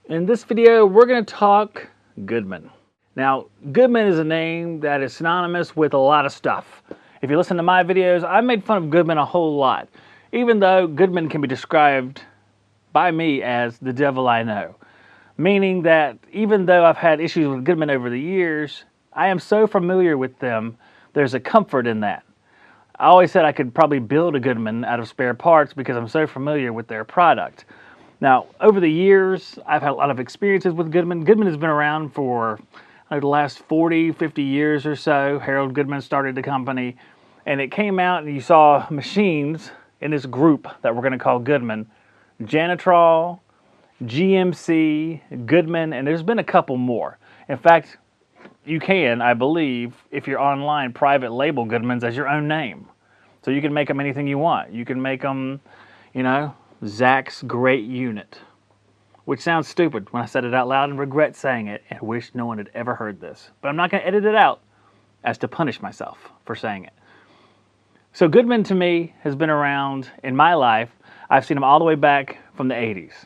In this video, we're going to talk Goodman. Now, Goodman is a name that is synonymous with a lot of stuff. If you listen to my videos, I've made fun of Goodman a whole lot, even though Goodman can be described by me as the devil I know. Meaning that even though I've had issues with Goodman over the years, I am so familiar with them, there's a comfort in that. I always said I could probably build a Goodman out of spare parts because I'm so familiar with their product. Now, over the years, I've had a lot of experiences with Goodman. Goodman has been around for the last 40, 50 years or so. Harold Goodman started the company, and it came out and you saw machines in this group that we're going to call Goodman. Janitrol, GMC, Goodman, and there's been a couple more. In fact, you can, I believe, if you're online, private label Goodmans as your own name. So you can make them anything you want. You can make them, Zack's Great Unit, which sounds stupid when I said it out loud and regret saying it and wish no one had ever heard this. But I'm not going to edit it out as to punish myself for saying it. So Goodman to me has been around in my life. I've seen them all the way back from the 80s.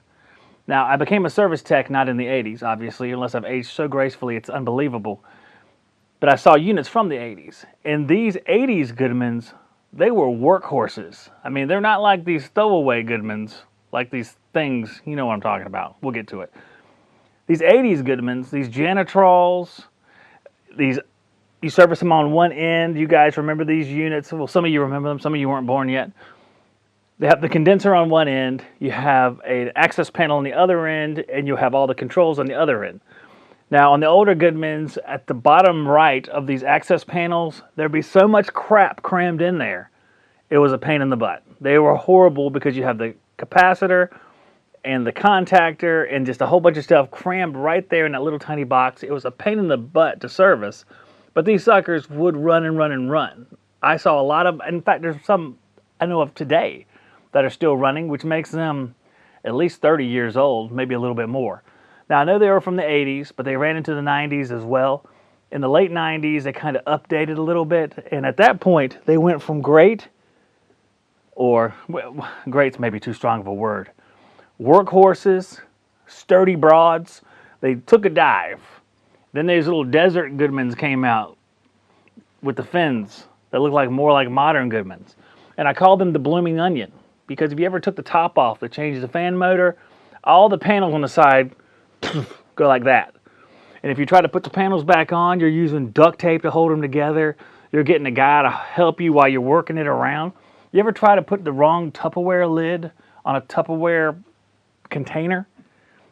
Now, I became a service tech not in the 80s, obviously, unless I've aged so gracefully it's unbelievable. But I saw units from the 80s. And these 80s Goodmans, they were workhorses. I mean, they're not like these throwaway Goodmans, like these things, you know what I'm talking about. We'll get to it. These 80s Goodmans, these Janitrols, you service them on one end. You guys remember these units? Well, some of you remember them. Some of you weren't born yet. They have the condenser on one end. You have an access panel on the other end, and you have all the controls on the other end. Now, on the older Goodmans, at the bottom right of these access panels, there'd be so much crap crammed in there. It was a pain in the butt. They were horrible because you have the capacitor and the contactor and just a whole bunch of stuff crammed right there in that little tiny box. It was a pain in the butt to service, but these suckers would run and run and run. I saw a lot of, in fact, there's some I know of today that are still running, which makes them at least 30 years old, maybe a little bit more. Now, I know they were from the 80s, but they ran into the 90s as well. In the late 90s, they kind of updated a little bit, and at that point, they went from great, or, well, great's maybe too strong of a word, workhorses, sturdy broads. They took a dive. Then these little desert Goodmans came out with the fins that looked like more like modern Goodmans. And I called them the blooming onion, because if you ever took the top off to change the fan motor, all the panels on the side go like that. And if you try to put the panels back on, you're using duct tape to hold them together. You're getting a guy to help you while you're working it around. You ever try to put the wrong Tupperware lid on a Tupperware container?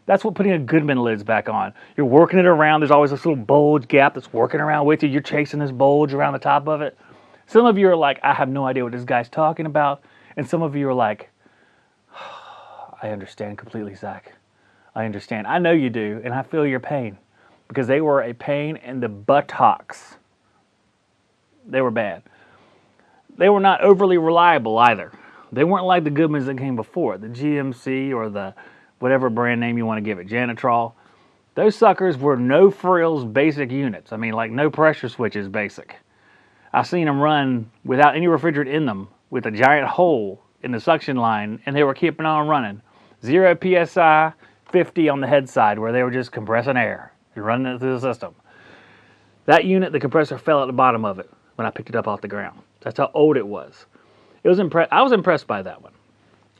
That's what putting a Goodman lid's back on. You're working it around. There's always this little bulge gap that's working around with you. You're chasing this bulge around the top of it. Some of you are like, I have no idea what this guy's talking about. And some of you are like, I understand completely, Zack. I understand. I know you do, and I feel your pain. Because they were a pain in the buttocks. They were bad. They were not overly reliable either. They weren't like the Goodmans that came before, the GMC or the whatever brand name you want to give it, Janitrol. Those suckers were no frills basic units. I mean, like no pressure switches basic. I've seen them run without any refrigerant in them with a giant hole in the suction line, and they were keeping on running. 0 PSI, 50 on the head side, where they were just compressing air and running it through the system. That unit, the compressor fell at the bottom of it when I picked it up off the ground. That's how old it was. I was impressed by that one.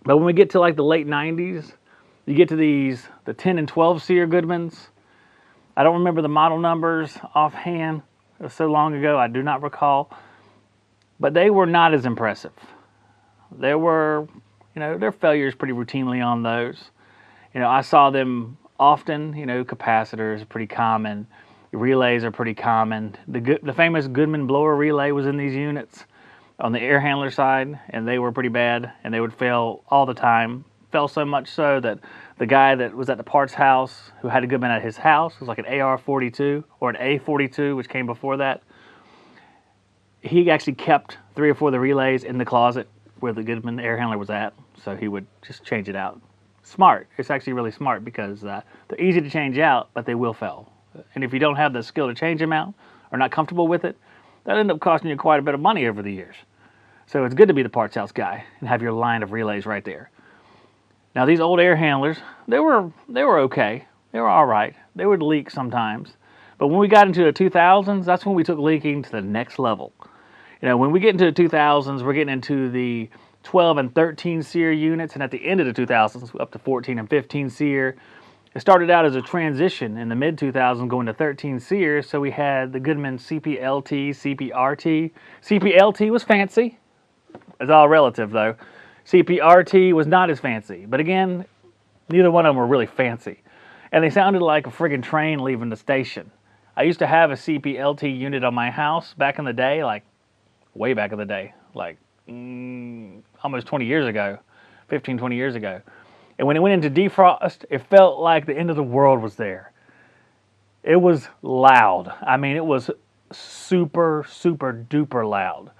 But when we get to like the late 90s, you get to the 10 and 12 SEER Goodmans. I don't remember the model numbers offhand. It was so long ago, I do not recall. But they were not as impressive. There were, their failures pretty routinely on those. I saw them often. Capacitors are pretty common. Relays are pretty common. The famous Goodman blower relay was in these units on the air handler side, and they were pretty bad, and they would fail all the time. Fell so much so that the guy that was at the parts house who had a Goodman at his house, it was like an AR-42 or an A-42, which came before that. He actually kept 3 or 4 of the relays in the closet where the Goodman air handler was at, so he would just change it out. Smart. It's actually really smart because they're easy to change out, but they will fail. And if you don't have the skill to change them out or not comfortable with it, that'll end up costing you quite a bit of money over the years. So it's good to be the parts house guy and have your line of relays right there. Now these old air handlers, they were okay. They were all right. They would leak sometimes. But when we got into the 2000s, that's when we took leaking to the next level. You know, when we get into the 2000s, we're getting into the 12 and 13 SEER units, and at the end of the 2000s, up to 14 and 15 SEER. It started out as a transition in the mid-2000s going to 13 SEER, so we had the Goodman CPLT, CPRT. CPLT was fancy. It's all relative, though. CPRT was not as fancy. But again, neither one of them were really fancy. And they sounded like a friggin' train leaving the station. I used to have a CPLT unit on my house back in the day, like way back in the day, like almost 20 years ago, 15, 20 years ago. And when it went into defrost, it felt like the end of the world was there. It was loud. I mean, it was super, super duper loud.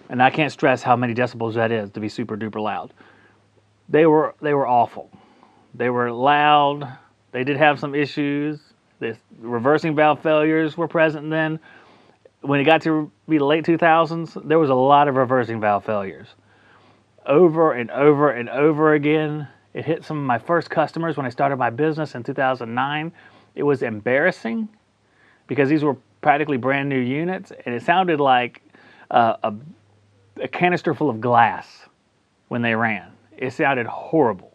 And I can't stress how many decibels that is to be super duper loud. They were awful. They were loud. They did have some issues. The reversing valve failures were present then. When it got to be the late 2000s, there was a lot of reversing valve failures. Over and over and over again. It hit some of my first customers when I started my business in 2009. It was embarrassing because these were practically brand new units, and it sounded like a canister full of glass when they ran. It sounded horrible.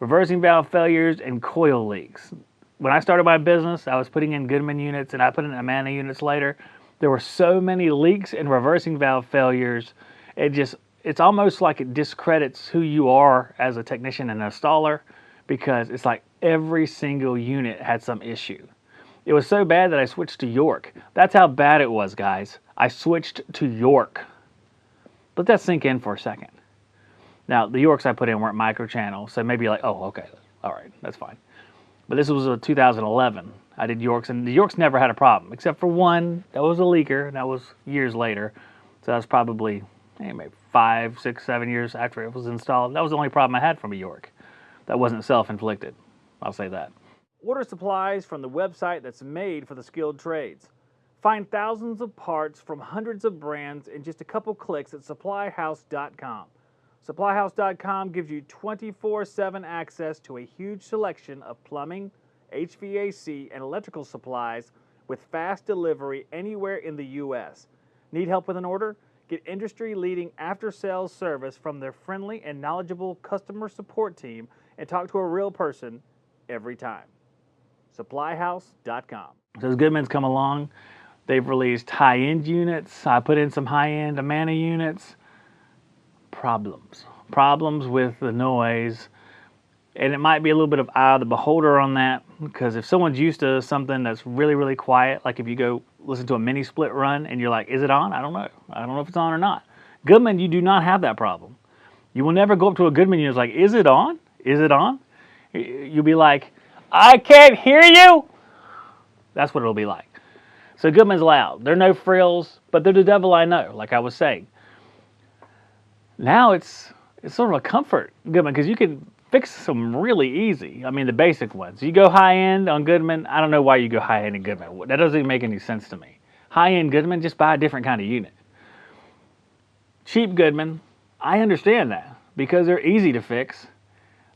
Reversing valve failures and coil leaks. When I started my business, I was putting in Goodman units, and I put in Amana units later. There were so many leaks and reversing valve failures. It's almost like it discredits who you are as a technician and installer, because it's like every single unit had some issue. It was so bad that I switched to York. That's how bad it was, guys. I switched to York. Let that sink in for a second. Now, the Yorks I put in weren't microchannel, so maybe you're like, oh, okay, all right, that's fine. But this was a 2011. I did Yorks, and the Yorks never had a problem, except for one. That was a leaker, and that was years later. So that was probably maybe 5, 6, 7 years after it was installed. That was the only problem I had from a York. That wasn't self-inflicted. I'll say that. Order supplies from the website that's made for the skilled trades. Find thousands of parts from hundreds of brands in just a couple clicks at SupplyHouse.com. SupplyHouse.com gives you 24/7 access to a huge selection of plumbing, HVAC, and electrical supplies with fast delivery anywhere in the U.S. Need help with an order? Get industry-leading after-sales service from their friendly and knowledgeable customer support team and talk to a real person every time. SupplyHouse.com. So as Goodman's come along, they've released high-end units. I put in some high-end Amana units. Problems with the noise. And it might be a little bit of eye of the beholder on that, because if someone's used to something that's really, really quiet, like if you go listen to a mini split run and you're like, is it on? I don't know. I don't know if it's on or not. Goodman, you do not have that problem. You will never go up to a Goodman unit and it's like, is it on? Is it on? You'll be like, I can't hear you. That's what it'll be like. So Goodman's loud. They're no frills, but they're the devil I know, like I was saying. Now it's sort of a comfort, Goodman, because you can fix them really easy. I mean, the basic ones. You go high-end on Goodman, I don't know why you go high-end in Goodman. That doesn't even make any sense to me. High-end Goodman, just buy a different kind of unit. Cheap Goodman, I understand that, because they're easy to fix.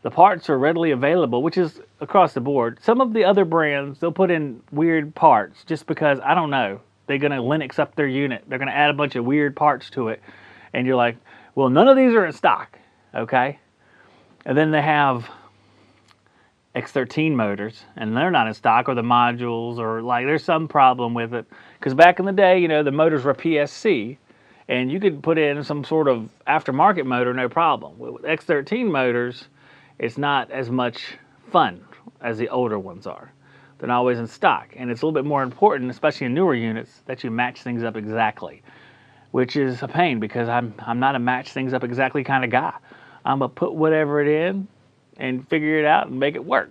The parts are readily available, which is across the board. Some of the other brands, they'll put in weird parts just because, I don't know, they're going to Linux up their unit. They're going to add a bunch of weird parts to it. And you're like, well, none of these are in stock, okay? And then they have X13 motors, and they're not in stock, or the modules, or like there's some problem with it. Because back in the day, you know, the motors were PSC, and you could put in some sort of aftermarket motor, no problem. With X13 motors, it's not as much fun as the older ones are. They're not always in stock, and it's a little bit more important, especially in newer units, that you match things up exactly, which is a pain because I'm not a match things up exactly kind of guy. I'm going to put whatever it in and figure it out and make it work.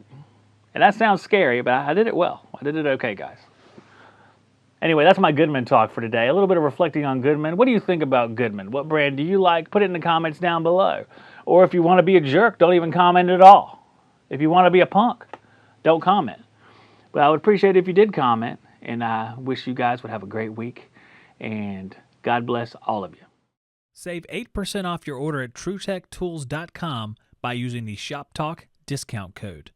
And that sounds scary, but I did it well. I did it okay, guys. Anyway, that's my Goodman talk for today. A little bit of reflecting on Goodman. What do you think about Goodman? What brand do you like? Put it in the comments down below. Or if you want to be a jerk, don't even comment at all. If you want to be a punk, don't comment. But I would appreciate it if you did comment. And I wish you guys would have a great week. And God bless all of you. Save 8% off your order at TruTechTools.com by using the Shop Talk discount code.